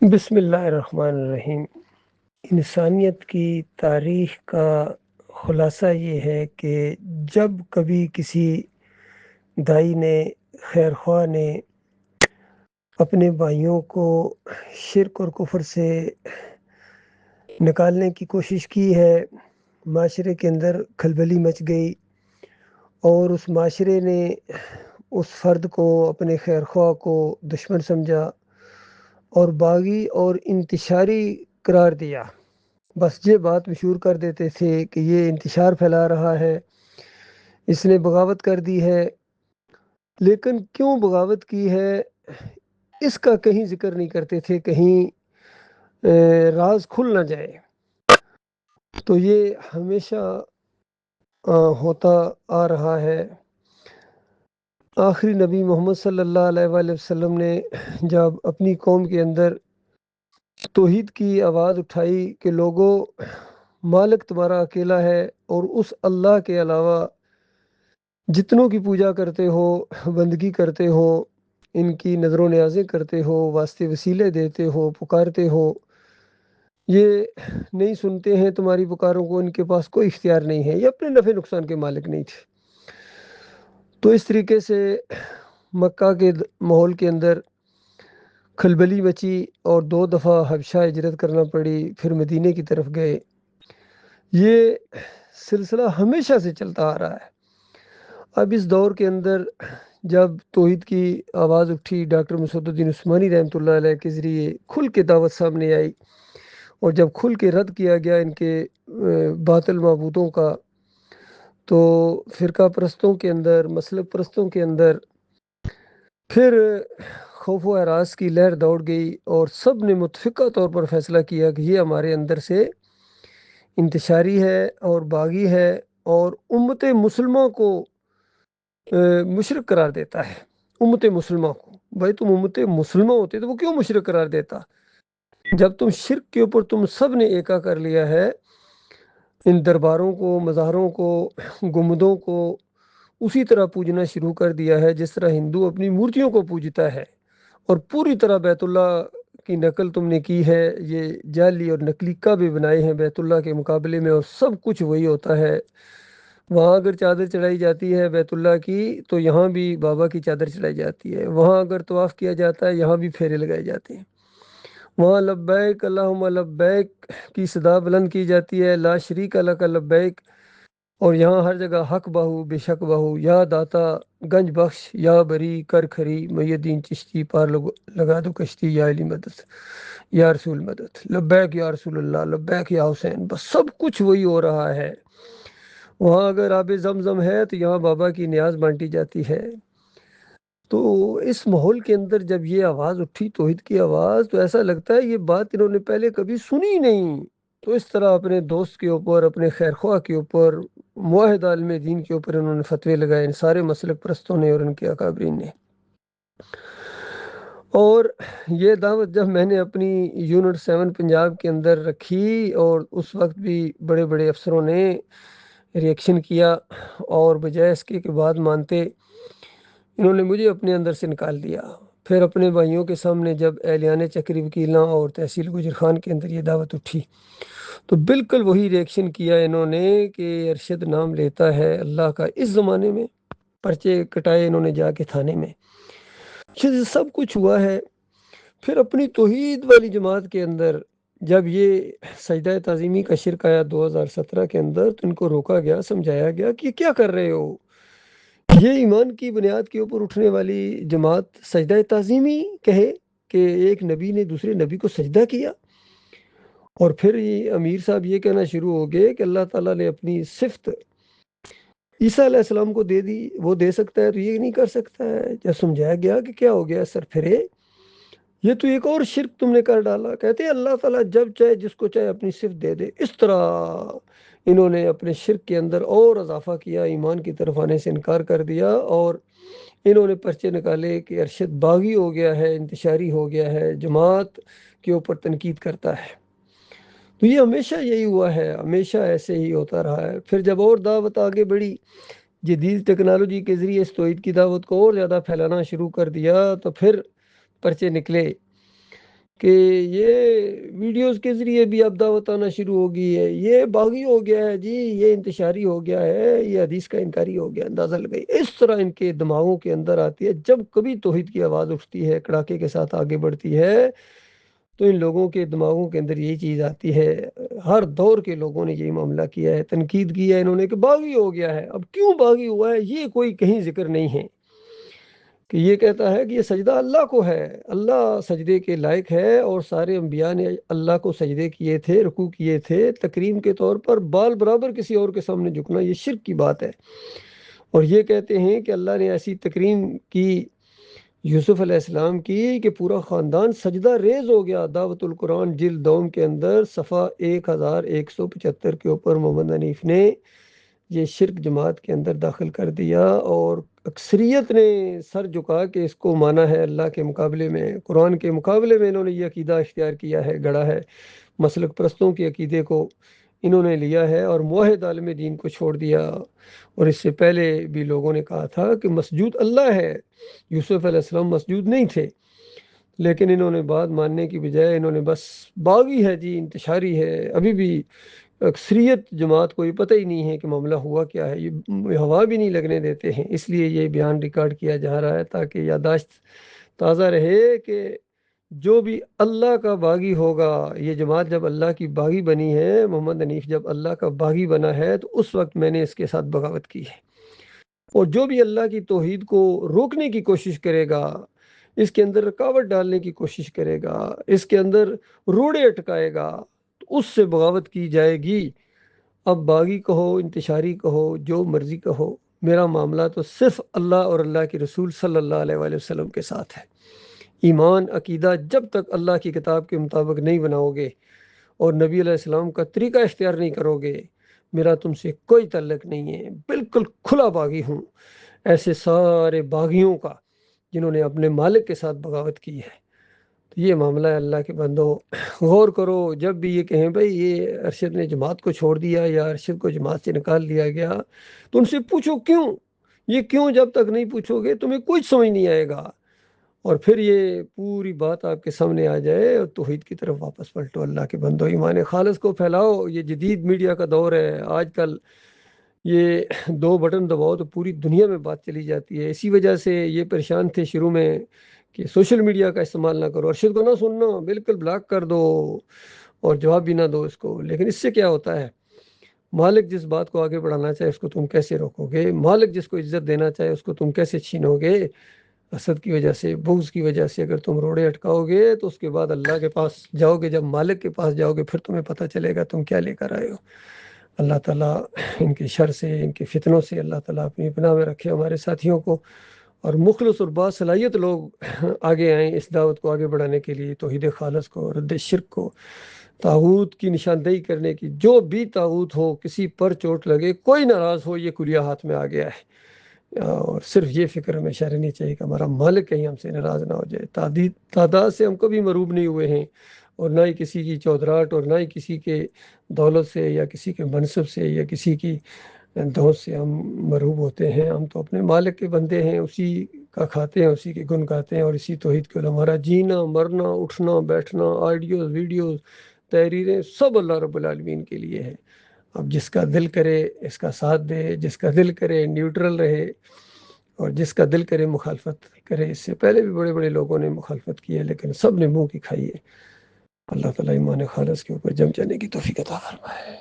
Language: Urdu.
بسم اللہ الرحمن الرحیم۔ انسانیت کی تاریخ کا خلاصہ یہ ہے کہ جب کبھی کسی دائی نے، خیر خواہ نے اپنے بھائیوں کو شرک اور کفر سے نکالنے کی کوشش کی ہے، معاشرے کے اندر کھلبلی مچ گئی اور اس معاشرے نے اس فرد کو، اپنے خیر خواہ کو دشمن سمجھا اور باغی اور انتشاری قرار دیا۔ بس یہ بات مشہور کر دیتے تھے کہ یہ انتشار پھیلا رہا ہے، اس نے بغاوت کر دی ہے۔ لیکن کیوں بغاوت کی ہے اس کا کہیں ذکر نہیں کرتے تھے، کہیں راز کھل نہ جائے۔ تو یہ ہمیشہ ہوتا آ رہا ہے۔ آخری نبی محمد صلی اللہ علیہ وآلہ وسلم نے جب اپنی قوم کے اندر توحید کی آواز اٹھائی کہ لوگوں، مالک تمہارا اکیلا ہے اور اس اللہ کے علاوہ جتنوں کی پوجا کرتے ہو، بندگی کرتے ہو، ان کی نظر و نیازیں کرتے ہو، واسطے وسیلے دیتے ہو، پکارتے ہو، یہ نہیں سنتے ہیں تمہاری پکاروں کو، ان کے پاس کوئی اختیار نہیں ہے، یہ اپنے نفع نقصان کے مالک نہیں تھے۔ تو اس طریقے سے مکہ کے ماحول کے اندر کھلبلی مچی اور 2 دفعہ حبشہ ہجرت کرنا پڑی، پھر مدینے کی طرف گئے۔ یہ سلسلہ ہمیشہ سے چلتا آ رہا ہے۔ اب اس دور کے اندر جب توحید کی آواز اٹھی، ڈاکٹر مسعود الدین عثمانی رحمۃ اللہ علیہ کے ذریعے کھل کے دعوت سامنے آئی، اور جب کھل کے رد کیا گیا ان کے باطل معبودوں کا، تو فرقہ پرستوں کے اندر، مسلک پرستوں کے اندر پھر خوف و ہراس کی لہر دوڑ گئی، اور سب نے متفقہ طور پر فیصلہ کیا کہ یہ ہمارے اندر سے انتشاری ہے اور باغی ہے، اور امت مسلمہ کو مشرک قرار دیتا ہے۔ امت مسلمہ کو، بھائی تم امت مسلمہ ہوتے تو وہ کیوں مشرک قرار دیتا؟ جب تم شرک کے اوپر تم سب نے ایکا کر لیا ہے، ان درباروں کو، مزاروں کو، گنبدوں کو اسی طرح پوجنا شروع کر دیا ہے جس طرح ہندو اپنی مورتیوں کو پوجتا ہے، اور پوری طرح بیت اللہ کی نقل تم نے کی ہے، یہ جعلی اور نقلی کعبے بنائے ہیں بیت اللہ کے مقابلے میں، اور سب کچھ وہی ہوتا ہے۔ وہاں اگر چادر چڑھائی جاتی ہے بیت اللہ کی تو یہاں بھی بابا کی چادر چڑھائی جاتی ہے، وہاں اگر طواف کیا جاتا ہے یہاں بھی پھیرے لگائے جاتے ہیں، وہاں لبیک اللہم لبیک کی صدا بلند کی جاتی ہے، لا شریک لک لبیک، اور یہاں ہر جگہ حق بہو بے شک بہو، یا داتا گنج بخش، یا بری کر کھری محی الدین چشتی، پار لگا دو کشتی، یا علی مدد، یا رسول مدد، لبیک یا رسول اللہ، لبیک یا حسین، بس سب کچھ وہی ہو رہا ہے۔ وہاں اگر آب زمزم ہے تو یہاں بابا کی نیاز بانٹی جاتی ہے۔ تو اس ماحول کے اندر جب یہ آواز اٹھی، توحید کی آواز، تو ایسا لگتا ہے یہ بات انہوں نے پہلے کبھی سنی نہیں۔ تو اس طرح اپنے دوست کے اوپر، اپنے خیر خواہ کے اوپر، موحد عالم دین کے اوپر انہوں نے فتوے لگائے، ان سارے مسلک پرستوں نے اور ان کے اکابرین نے۔ اور یہ دعوت جب میں نے اپنی یونٹ 7 پنجاب کے اندر رکھی، اور اس وقت بھی بڑے بڑے افسروں نے ریئیکشن کیا، اور بجائے اس کے بعد مانتے، انہوں نے مجھے اپنے اندر سے نکال دیا۔ پھر اپنے بھائیوں کے سامنے جب اہلیان چکری وکیلاں اور تحصیل گجر خان کے اندر یہ دعوت اٹھی، تو بالکل وہی ریئیکشن کیا انہوں نے کہ ارشد نام لیتا ہے اللہ کا۔ اس زمانے میں پرچے کٹائے انہوں نے جا کے تھانے میں، یہ سب کچھ ہوا ہے۔ پھر اپنی توحید والی جماعت کے اندر جب یہ سجدہ تعظیمی کا شرک آیا 2017 کے اندر، تو ان کو روکا گیا، سمجھایا گیا کہ کیا کر رہے ہو؟ یہ ایمان کی بنیاد کے اوپر اٹھنے والی جماعت سجدہ تعظیمی کہے کہ ایک نبی نے دوسرے نبی کو سجدہ کیا، اور پھر یہ امیر صاحب یہ کہنا شروع ہو گئے کہ اللہ تعالیٰ نے اپنی صفت عیسیٰ علیہ السلام کو دے دی، وہ دے سکتا ہے تو یہ نہیں کر سکتا ہے۔ جب سمجھایا گیا کہ کیا ہو گیا سر پھرے، یہ تو ایک اور شرک تم نے کر ڈالا۔ کہتے ہیں اللہ تعالیٰ جب چاہے جس کو چاہے اپنی صفت دے دے۔ اس طرح انہوں نے اپنے شرک کے اندر اور اضافہ کیا، ایمان کی طرف آنے سے انکار کر دیا، اور انہوں نے پرچے نکالے کہ ارشد باغی ہو گیا ہے، انتشاری ہو گیا ہے، جماعت کے اوپر تنقید کرتا ہے۔ تو یہ ہمیشہ یہی ہوا ہے، ہمیشہ ایسے ہی ہوتا رہا ہے۔ پھر جب اور دعوت آگے بڑھی، جدید ٹیکنالوجی کے ذریعے اس توحید کی دعوت کو اور زیادہ پھیلانا شروع کر دیا، تو پھر پرچے نکلے کہ یہ ویڈیوز کے ذریعے بھی اب دعوت آنا شروع ہو گئی ہے، یہ باغی ہو گیا ہے جی، یہ انتشاری ہو گیا ہے، یہ حدیث کا انکاری ہو گیا، اندازہ لگائی۔ اس طرح ان کے دماغوں کے اندر آتی ہے۔ جب کبھی توحید کی آواز اٹھتی ہے، کڑاکے کے ساتھ آگے بڑھتی ہے، تو ان لوگوں کے دماغوں کے اندر یہی چیز آتی ہے۔ ہر دور کے لوگوں نے یہی معاملہ کیا ہے، تنقید کی ہے انہوں نے کہ باغی ہو گیا ہے۔ اب کیوں باغی ہوا ہے یہ کوئی کہیں ذکر نہیں ہے، کہ یہ کہتا ہے کہ یہ سجدہ اللہ کو ہے، اللہ سجدے کے لائق ہے، اور سارے انبیاء نے اللہ کو سجدے کیے تھے، رکوع کیے تھے، تکریم کے طور پر بال برابر کسی اور کے سامنے جھکنا یہ شرک کی بات ہے۔ اور یہ کہتے ہیں کہ اللہ نے ایسی تکریم کی یوسف علیہ السلام کی کہ پورا خاندان سجدہ ریز ہو گیا۔ دعوت القرآن جلد دوم کے اندر صفحہ 1175 کے اوپر محمد حنیف نے یہ شرک جماعت کے اندر داخل کر دیا، اور اکثریت نے سر جھکا کے اس کو مانا ہے اللہ کے مقابلے میں، قرآن کے مقابلے میں انہوں نے یہ عقیدہ اختیار کیا ہے، گڑا ہے۔ مسلک پرستوں کے عقیدے کو انہوں نے لیا ہے اور موحد عالم دین کو چھوڑ دیا۔ اور اس سے پہلے بھی لوگوں نے کہا تھا کہ مسجود اللہ ہے، یوسف علیہ السلام مسجود نہیں تھے، لیکن انہوں نے بات ماننے کی بجائے انہوں نے بس باغی ہے جی، انتشاری ہے۔ ابھی بھی اکثریت جماعت کو یہ پتہ ہی نہیں ہے کہ معاملہ ہوا کیا ہے، یہ ہوا بھی نہیں لگنے دیتے ہیں۔ اس لیے یہ بیان ریکارڈ کیا جا رہا ہے تاکہ یادداشت تازہ رہے کہ جو بھی اللہ کا باغی ہوگا، یہ جماعت جب اللہ کی باغی بنی ہے، محمد حنیف جب اللہ کا باغی بنا ہے، تو اس وقت میں نے اس کے ساتھ بغاوت کی ہے۔ اور جو بھی اللہ کی توحید کو روکنے کی کوشش کرے گا، اس کے اندر رکاوٹ ڈالنے کی کوشش کرے گا، اس کے اندر روڑے اٹکائے گا، تو اس سے بغاوت کی جائے گی۔ اب باغی کہو، انتشاری کہو، جو مرضی کہو، میرا معاملہ تو صرف اللہ اور اللہ کے رسول صلی اللہ علیہ وآلہ وسلم کے ساتھ ہے۔ ایمان عقیدہ جب تک اللہ کی کتاب کے مطابق نہیں بناؤ گے اور نبی علیہ السلام کا طریقہ اختیار نہیں کرو گے، میرا تم سے کوئی تعلق نہیں ہے، بالکل کھلا باغی ہوں، ایسے سارے باغیوں کا جنہوں نے اپنے مالک کے ساتھ بغاوت کی ہے۔ تو یہ معاملہ ہے اللہ کے بندو، غور کرو۔ جب بھی یہ کہیں بھائی یہ ارشد نے جماعت کو چھوڑ دیا یا ارشد کو جماعت سے نکال دیا گیا، تو ان سے پوچھو کیوں؟ یہ کیوں جب تک نہیں پوچھو گے تمہیں کچھ سمجھ نہیں آئے گا، اور پھر یہ پوری بات آپ کے سامنے آ جائے اور توحید کی طرف واپس پلٹو۔ اللہ کے بندو ایمان خالص کو پھیلاؤ۔ یہ جدید میڈیا کا دور ہے آج کل، یہ دو بٹن دباؤ تو پوری دنیا میں بات چلی جاتی ہے۔ اسی وجہ سے یہ پریشان تھے شروع میں کہ سوشل میڈیا کا استعمال نہ کرو، ارشد کو نہ سننا، بالکل بلاک کر دو اور جواب بھی نہ دو اس کو۔ لیکن اس سے کیا ہوتا ہے؟ مالک جس بات کو آگے بڑھانا چاہے اس کو تم کیسے روکو گے؟ مالک جس کو عزت دینا چاہے اس کو تم کیسے چھینو گے؟ حسد کی وجہ سے، بغض کی وجہ سے اگر تم روڑے اٹکاؤ گے تو اس کے بعد اللہ کے پاس جاؤ گے، جب مالک کے پاس جاؤ گے پھر تمہیں پتہ چلے گا تم کیا لے کر آئے ہو۔ اللہ تعالیٰ ان کے شر سے، ان کے فتنوں سے اللہ تعالیٰ اپنی پناہ میں رکھے ہمارے ساتھیوں کو، اور مخلص اور باصلاحیت لوگ آگے آئیں اس دعوت کو آگے بڑھانے کے لیے، توحید خالص کو، رد شرک کو، طاغوت کی نشاندہی کرنے کی۔ جو بھی طاغوت ہو، کسی پر چوٹ لگے، کوئی ناراض ہو، یہ کلیہ ہاتھ میں آ گیا ہے، اور صرف یہ فکر ہمیشہ رہنی چاہیے کہ ہمارا مالک کہیں ہم سے ناراض نہ ہو جائے۔ تعداد سے ہم کبھی مروب نہیں ہوئے ہیں، اور نہ ہی کسی کی چودراہٹ، اور نہ ہی کسی کے دولت سے یا کسی کے منصب سے یا کسی کی دھوس سے ہم مروب ہوتے ہیں۔ ہم تو اپنے مالک کے بندے ہیں، اسی کا کھاتے ہیں، اسی کے گن گاتے ہیں، اور اسی توحید کے علم ہمارا جینا مرنا اٹھنا بیٹھنا، آڈیوز ویڈیوز تحریریں سب اللہ رب العالمین کے لیے ہے۔ اب جس کا دل کرے اس کا ساتھ دے، جس کا دل کرے نیوٹرل رہے، اور جس کا دل کرے مخالفت کرے۔ اس سے پہلے بھی بڑے بڑے لوگوں نے مخالفت کی ہے لیکن سب نے منہ کی کھائی ہے۔ اللہ تعالیٰ ایمان خالص کے اوپر جم جانے کی توفیق عطا فرمائے۔